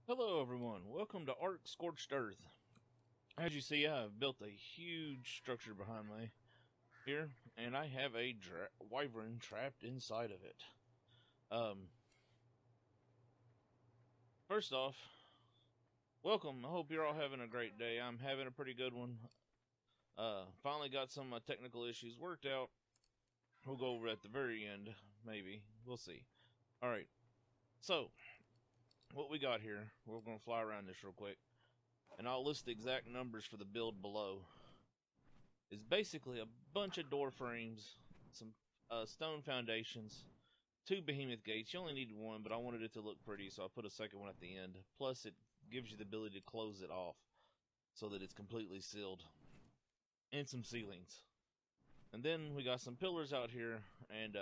Hello everyone, welcome to Ark Scorched Earth. As you see, I have built a huge structure behind me here, and I have a wyvern trapped inside of it. First off, welcome. I hope you're all having a great day. I'm having a pretty good one. Finally got some of my technical issues worked out. We'll go over at the very end, maybe. We'll see. Alright, so what we got here, we're going to fly around this real quick, and I'll list the exact numbers for the build below. It's basically a bunch of door frames, some stone foundations, 2 behemoth gates. You only need 1, but I wanted it to look pretty, so I put a second one at the end. Plus, it gives you the ability to close it off so that it's completely sealed. And some ceilings. And then we got some pillars out here, and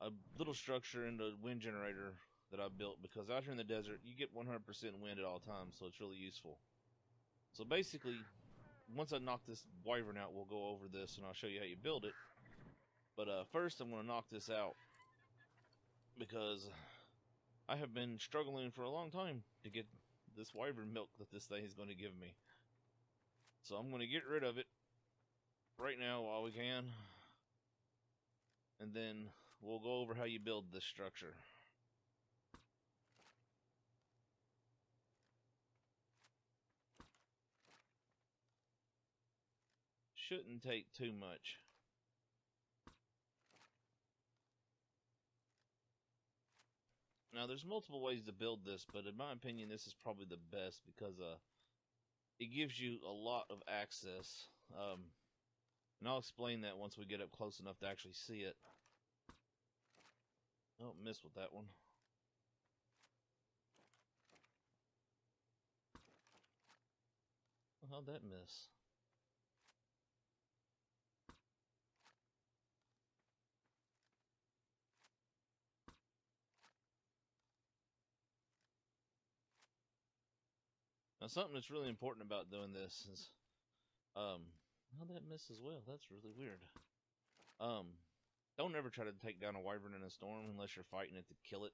a little structure in the wind generator that I built, because out here in the desert you get 100% wind at all times, so it's really useful. So basically, once I knock this wyvern out, we'll go over this and I'll show you how you build it. But first I'm going to knock this out, because I have been struggling for a long time to get this wyvern milk that this thing is going to give me. So I'm going to get rid of it right now while we can, and then we'll go over how you build this structure. Shouldn't take too much. Now there's multiple ways to build this, but in my opinion this is probably the best, because it gives you a lot of access, and I'll explain that once we get up close enough to actually see it. Oh, missed with that one. How'd that miss? Now something that's really important about doing this is, how'd that miss as well? That's really weird. Don't ever try to take down a wyvern in a storm unless you're fighting it to kill it.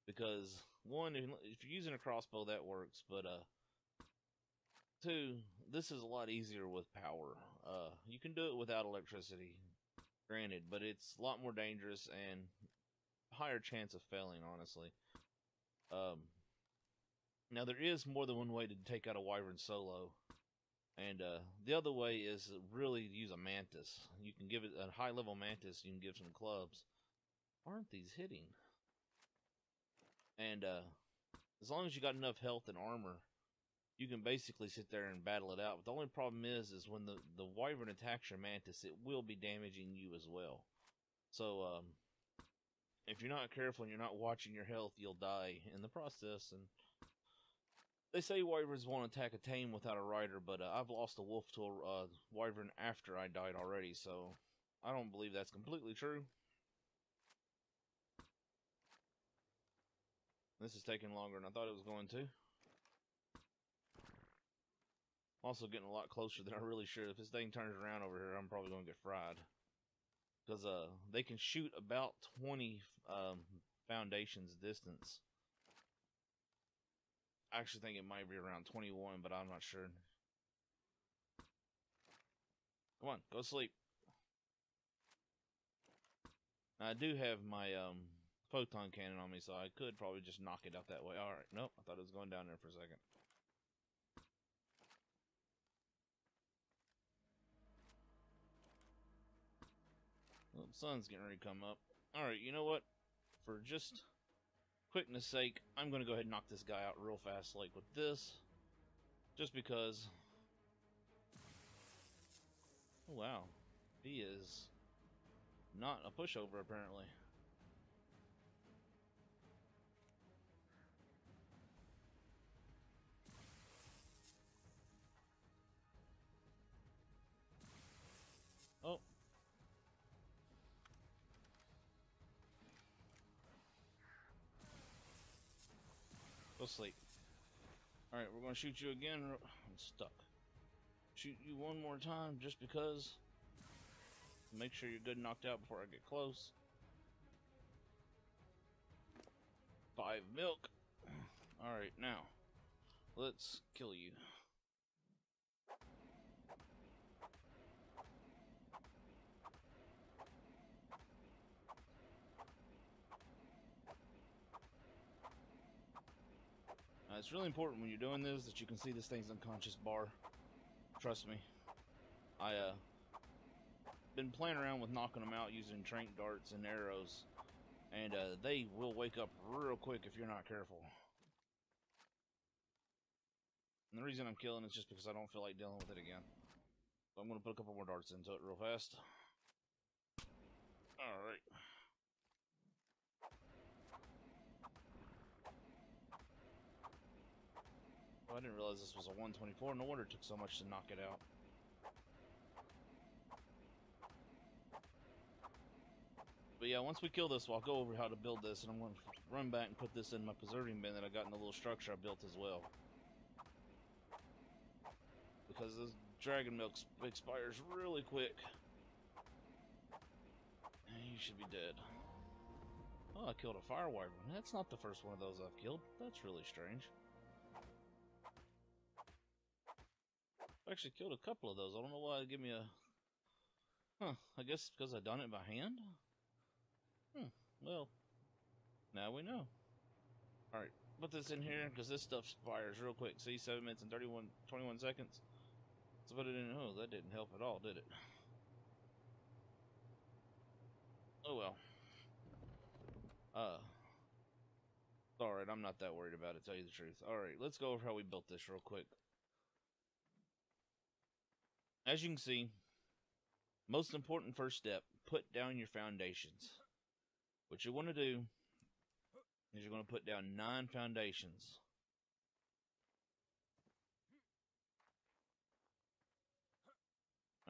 Because, one, if you're using a crossbow, that works, but, 2, this is a lot easier with power. You can do it without electricity, granted, but it's a lot more dangerous and higher chance of failing, honestly. Now, there is more than one way to take out a wyvern solo. And the other way is really use a mantis. You can give it a high-level mantis. You can give some clubs. Aren't these hitting? And as long as you got enough health and armor, you can basically sit there and battle it out. But the only problem is when the wyvern attacks your mantis, it will be damaging you as well. So if you're not careful and you're not watching your health, you'll die in the process. And they say wyverns won't attack a tame without a rider, but I've lost a wolf to a wyvern after I died already, so I don't believe that's completely true. This is taking longer than I thought it was going to. Also getting a lot closer than I really should. If this thing turns around over here, I'm probably going to get fried. Because they can shoot about 20 foundations distance. I actually think it might be around 21, but I'm not sure. Come on, go sleep. Now, I do have my photon cannon on me, so I could probably just knock it out that way. Alright, nope, I thought it was going down there for a second. Well, the sun's getting ready to come up. Alright, you know what? For just quickness sake, I'm going to go ahead and knock this guy out real fast, like with this. Just because. Oh, wow. He is not a pushover, apparently. Oh. Go sleep. Alright, we're going to shoot you again. I'm stuck. Shoot you one more time just because. Make sure you're good knocked out before I get close. 5 milk. Alright, now, let's kill you. It's really important when you're doing this that you can see this thing's unconscious bar. Trust me. I been playing around with knocking them out using trank darts and arrows, and they will wake up real quick if you're not careful. And the reason I'm killing is just because I don't feel like dealing with it again. So I'm going to put a couple more darts into it real fast. Alright. Oh, I didn't realize this was a 124. No wonder it took so much to knock it out. But yeah, once we kill this, I'll go over how to build this, and I'm going to run back and put this in my preserving bin that I got in the little structure I built as well. Because this dragon milk expires really quick. And you should be dead. Oh, I killed a fire wyvern. That's not the first one of those I've killed. That's really strange. I actually killed a couple of those. I don't know why it gave me a... Huh, I guess because I done it by hand? Well, now we know. Alright, put this in here because this stuff expires real quick. See, 7 minutes and 21 seconds. Let's put it in. Oh, that didn't help at all, did it? Oh well. Alright, I'm not that worried about it, to tell you the truth. Alright, let's go over how we built this real quick. As you can see, most important first step, put down your foundations. What you want to do is you're going to put down 9 foundations.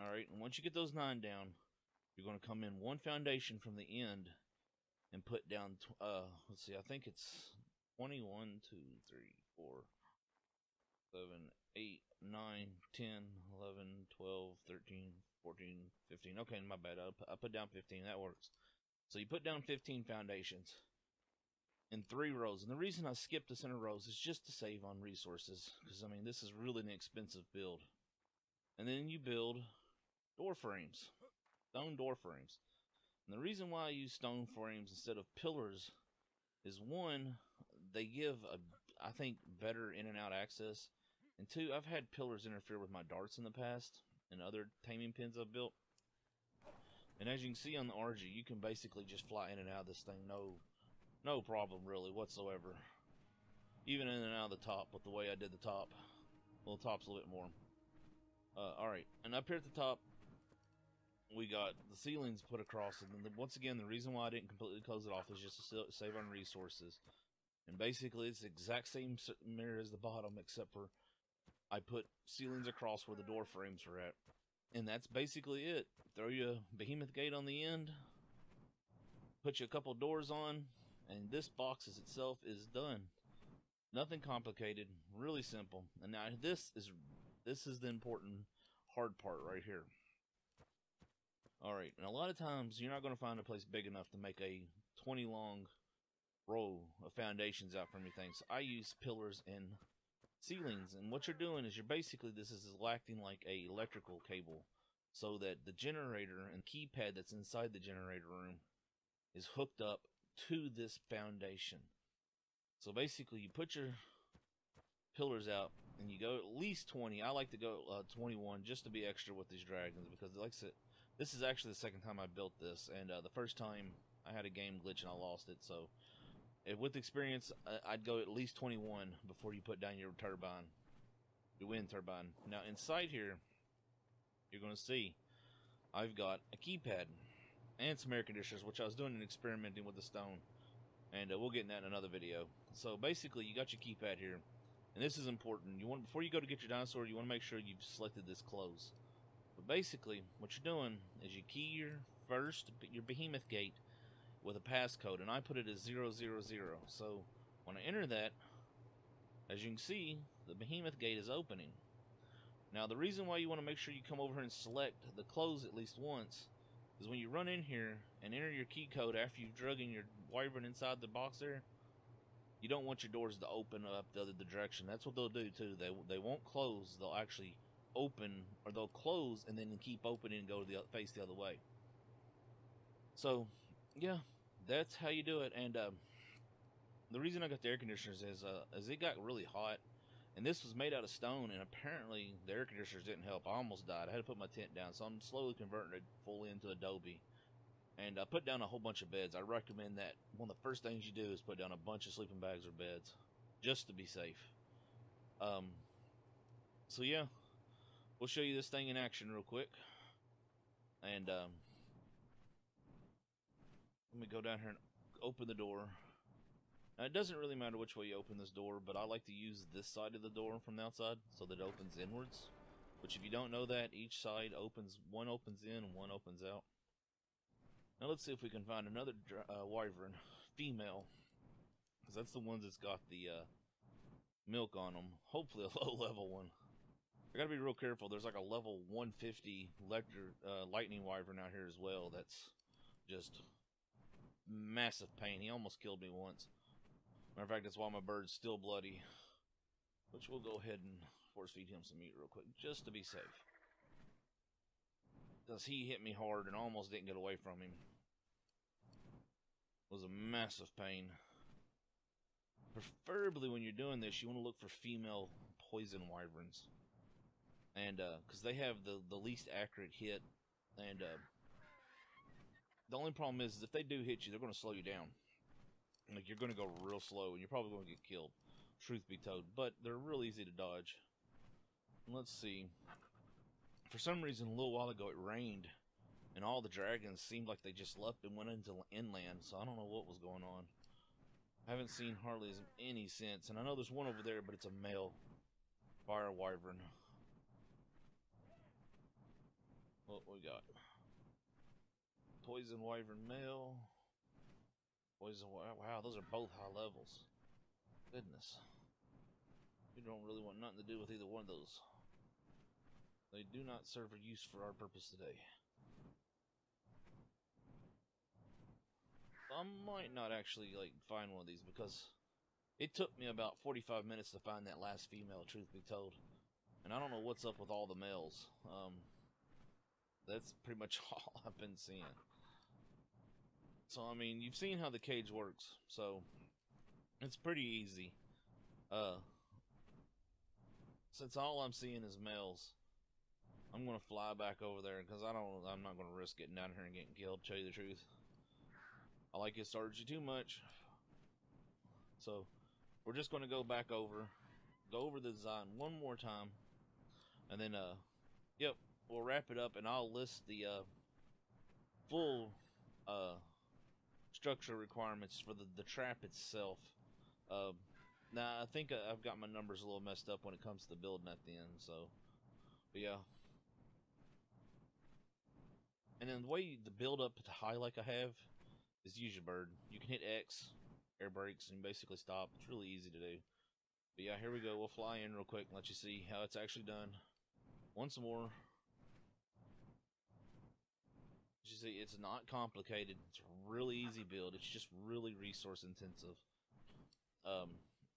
Alright, and once you get those 9 down, you're going to come in 1 foundation from the end and put down, let's see, I think it's 20, 1, 2, 3, 4, 7, 8, 9, 10, 11, 12, 13, 14, 15. Okay, my bad. I put down 15. That works. So you put down 15 foundations in 3 rows. And the reason I skipped the center rows is just to save on resources. Because, I mean, this is really an expensive build. And then you build door frames. Stone door frames. And the reason why I use stone frames instead of pillars is, 1, they give, I think, better in and out access. And 2, I've had pillars interfere with my darts in the past and other taming pins I've built. And as you can see on the RG, you can basically just fly in and out of this thing, no problem really whatsoever. Even in and out of the top with the way I did the top. Well, the top's a little bit more. Alright, and up here at the top, we got the ceilings put across. And then once again, the reason why I didn't completely close it off is just to save on resources. And basically, it's the exact same mirror as the bottom, except for I put ceilings across where the door frames are at. And that's basically it. Throw you a behemoth gate on the end. Put you a couple doors on. And this box itself is done. Nothing complicated. Really simple. And now this is the important hard part right here. Alright, and a lot of times you're not going to find a place big enough to make a 20 long row of foundations out from your things. I use pillars and ceilings, and what you're doing is this is acting like a electrical cable, so that the generator and keypad that's inside the generator room is hooked up to this foundation. So basically you put your pillars out and you go at least 20. I like to go 21 just to be extra with these dragons, because like I said, this is actually the second time I built this, and the first time I had a game glitch and I lost it. So with experience, I'd go at least 21 before you put down your turbine, your wind turbine. Now inside here, you're going to see I've got a keypad and some air conditioners, which I was doing and experimenting with the stone, and we'll get in that in another video. So basically, you got your keypad here, and this is important. Before you go to get your dinosaur, you want to make sure you've selected this close. But basically, what you're doing is you key your behemoth gate with a passcode, and I put it as 000. So when I enter that, as you can see, the behemoth gate is opening. Now the reason why you want to make sure you come over here and select the close at least once is when you run in here and enter your key code after you've drug in your wyvern inside the box there, you don't want your doors to open up the other direction. That's what they'll do too. They won't close. They'll actually open, or they'll close and then keep opening and go to the face the other way. So, yeah, that's how you do it. And the reason I got the air conditioners is it got really hot, and this was made out of stone, and apparently the air conditioners didn't help. I almost died. I had to put my tent down, so I'm slowly converting it fully into adobe. And I put down a whole bunch of beds. I recommend that one of the first things you do is put down a bunch of sleeping bags or beds, just to be safe. So yeah, we'll show you this thing in action real quick. And let me go down here and open the door. Now, it doesn't really matter which way you open this door, but I like to use this side of the door from the outside so that it opens inwards. Which, if you don't know that, each side opens, one opens in and one opens out. Now let's see if we can find another wyvern, female, because that's the ones that's got the milk on them. Hopefully a low-level one. I gotta be real careful. There's like a level 150 lightning wyvern out here as well. That's just massive pain. He almost killed me once. Matter of fact, that's why my bird's still bloody. Which we'll go ahead and force feed him some meat real quick, just to be safe. Because he hit me hard and almost didn't get away from him. It was a massive pain. Preferably when you're doing this, you want to look for female poison wyverns. And, because they have the least accurate hit. And, the only problem is if they do hit you, they're going to slow you down. Like, you're going to go real slow, and you're probably going to get killed. Truth be told. But they're real easy to dodge. Let's see. For some reason, a little while ago, it rained, and all the dragons seemed like they just left and went into inland, so I don't know what was going on. I haven't seen hardly any since, and I know there's one over there, but it's a male fire wyvern. What we got? Poison wyvern male. Poison wyvern. Wow, those are both high levels. Goodness. We don't really want nothing to do with either one of those. They do not serve a use for our purpose today. I might not actually find one of these because it took me about 45 minutes to find that last female, truth be told. And I don't know what's up with all the males. That's pretty much all I've been seeing. So, I mean, you've seen how the cage works, so it's pretty easy. Since all I'm seeing is males, I'm gonna fly back over there because I'm not gonna risk getting down here and getting killed, to tell you the truth. I like it starts you too much. So we're just gonna go over the design one more time, and then yep, we'll wrap it up, and I'll list the full structure requirements for the trap itself. Now I think I've got my numbers a little messed up when it comes to the building at the end, so but yeah. And then the way the build up to high like I have is use your bird. You can hit X, air brakes, and basically stop. It's really easy to do. But yeah, here we go. We'll fly in real quick and let you see how it's actually done. Once more. As you see, it's not complicated. It's a really easy build. It's just really resource intensive.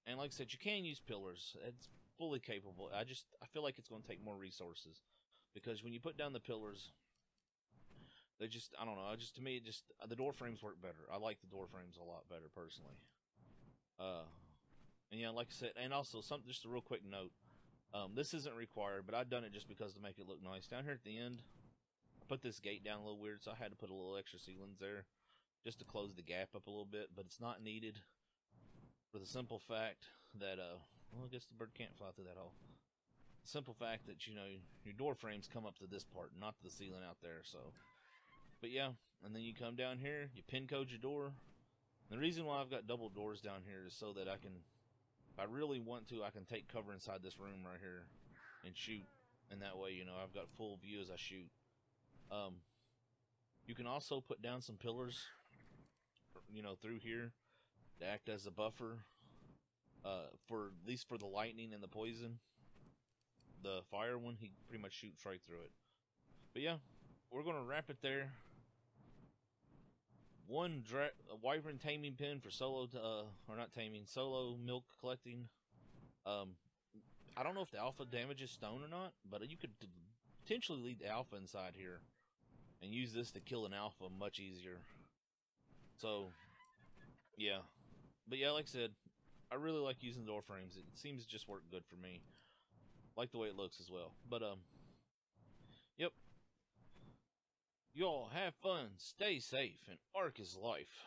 And like I said, you can use pillars. It's fully capable. I feel like it's going to take more resources. Because when you put down the pillars, they just, I don't know, to me, the door frames work better. I like the door frames a lot better, personally. And yeah, like I said, and also, just a real quick note. This isn't required, but I've done it just because to make it look nice. Down here at the end, I put this gate down a little weird, so I had to put a little extra ceilings there just to close the gap up a little bit, but it's not needed for the simple fact that, well, I guess the bird can't fly through that hole. The simple fact that, you know, your door frames come up to this part, not to the ceiling out there, so. But yeah, and then you come down here, you pin code your door. The reason why I've got double doors down here is so that I can, if I really want to, I can take cover inside this room right here and shoot. And that way, you know, I've got full view as I shoot. You can also put down some pillars, you know, through here to act as a buffer, for at least for the lightning and the poison. The fire one, he pretty much shoots right through it. But yeah, we're gonna wrap it there. one Wyvern taming pen for solo, or not taming, solo milk collecting. I don't know if the alpha damages stone or not, but you could potentially leave the alpha inside here and use this to kill an alpha much easier. So, yeah. But yeah, like I said, I really like using Doorframes. It seems to just work good for me. Like the way it looks as well. But, yep. You all have fun, stay safe, and Ark is life.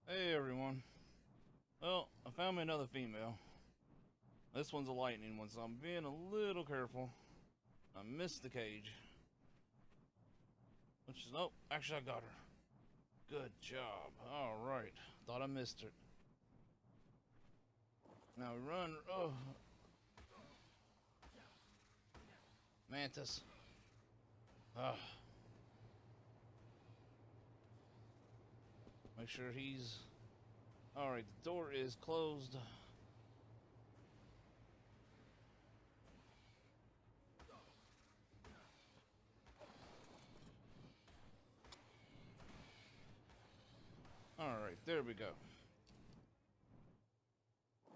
Hey everyone. Well, I found me another female. This one's a lightning one, so I'm being a little careful. I missed the cage. Which is, oh, actually I got her. Good job. Alright. Thought I missed it. Now we run. Oh. Mantis. Make sure he's... Alright, the door is closed. Alright, there we go.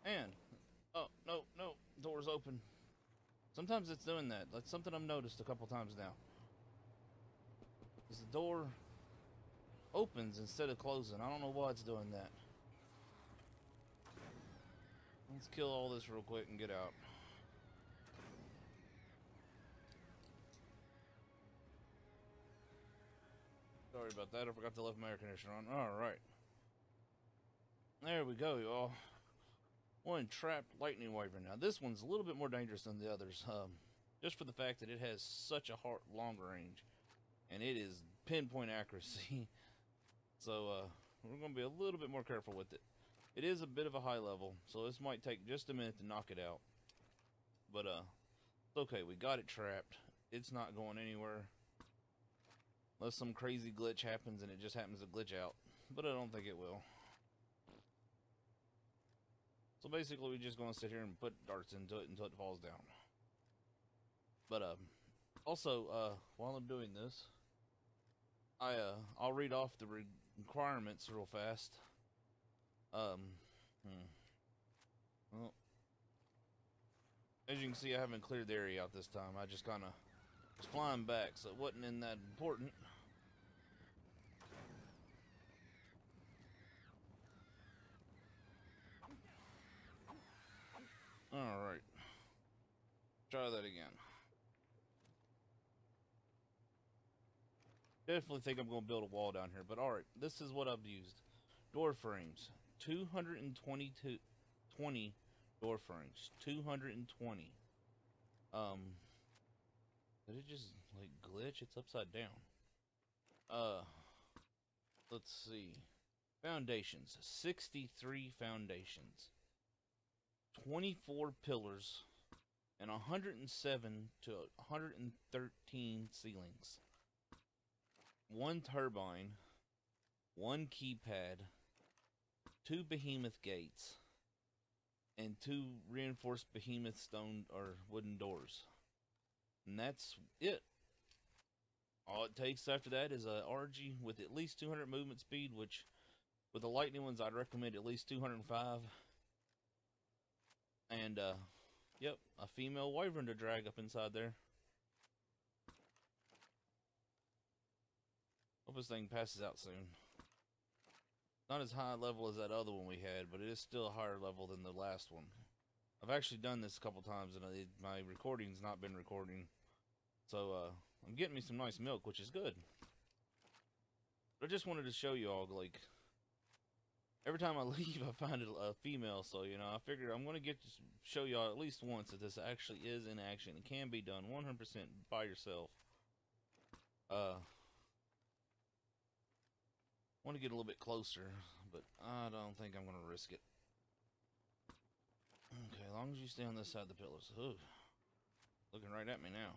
And, oh, no, door's open. Sometimes it's doing that. That's something I've noticed a couple times now. Is the door opens instead of closing. I don't know why it's doing that. Let's kill all this real quick and get out. Sorry about that. I forgot to leave my air conditioner on. Alright. There we go, y'all. One trapped lightning wyvern. Now this one's a little bit more dangerous than the others, just for the fact that it has such a long range, and it is pinpoint accuracy. So we're going to be a little bit more careful with it. It is a bit of a high level, so this might take just a minute to knock it out. But it's okay. We got it trapped. It's not going anywhere unless some crazy glitch happens and it just happens to glitch out. But I don't think it will. So basically, we're just going to sit here and put darts into it until it falls down. But also, while I'm doing this, I'll read off the requirements real fast. Well, as you can see, I haven't cleared the area out this time. I just kind of was flying back, so it wasn't in that important. Alright. Try that again. Definitely think I'm going to build a wall down here, but alright. This is what I've used. Door frames. 20 door frames. 220. Did it just, like, glitch? It's upside down. Let's see. Foundations. 63 foundations. 24 pillars, and 107 to 113 ceilings. 1 turbine, 1 keypad, 2 behemoth gates, and 2 reinforced behemoth stone or wooden doors. And that's it. All it takes after that is a RG with at least 200 movement speed, which with the lightning ones I'd recommend at least 205. And, yep, a female wyvern to drag up inside there. Hope this thing passes out soon. Not as high level as that other one we had, but it is still a higher level than the last one. I've actually done this a couple times, and my recording's not been recording. So, I'm getting me some nice milk, which is good. But I just wanted to show you all, like... Every time I leave, I find a female, so, you know, I figured I'm going to show y'all at least once that this actually is in action. It can be done 100% by yourself. I want to get a little bit closer, but I don't think I'm going to risk it. Okay, as long as you stay on this side of the pillars. Ooh, looking right at me now.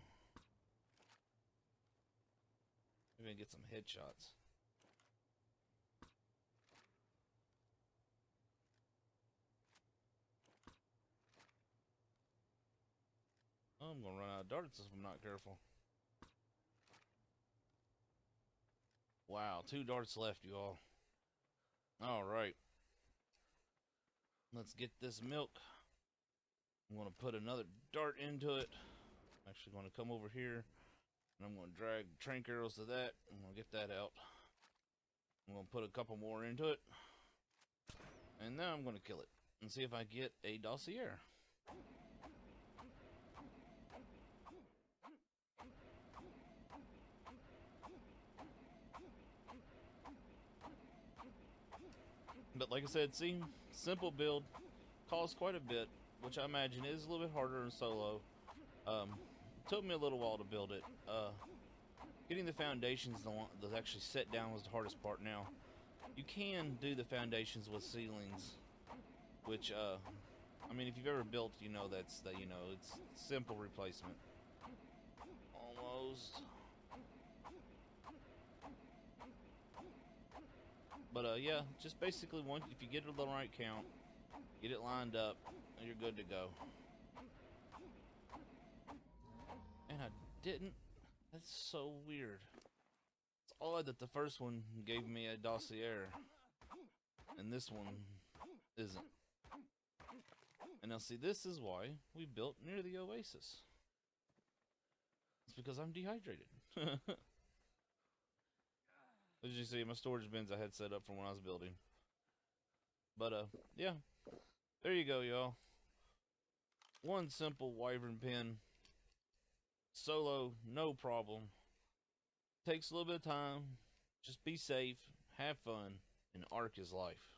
Maybe I can get some headshots. I'm gonna run out of darts if I'm not careful. Wow, 2 darts left, you all. Alright. Let's get this milk. I'm going to put another dart into it. I'm actually going to come over here, and I'm going to drag trank arrows to that. I'm going to get that out. I'm going to put a couple more into it. And now I'm going to kill it and see if I get a dossier. But like I said, see, simple build, costs quite a bit, which I imagine is a little bit harder in solo. Took me a little while to build it. Getting the foundations that actually set down was the hardest part. Now, you can do the foundations with ceilings, which, I mean, if you've ever built, you know it's simple replacement. Almost. But yeah, just basically if you get it the right count, get it lined up, and you're good to go. And I didn't. That's so weird. It's odd that the first one gave me a dossier, and this one isn't. And now see, this is why we built near the oasis. It's because I'm dehydrated. As you see, my storage bins I had set up from when I was building. But yeah, there you go, y'all. One simple wyvern pen. Solo, no problem. Takes a little bit of time. Just be safe, have fun, and arc is life.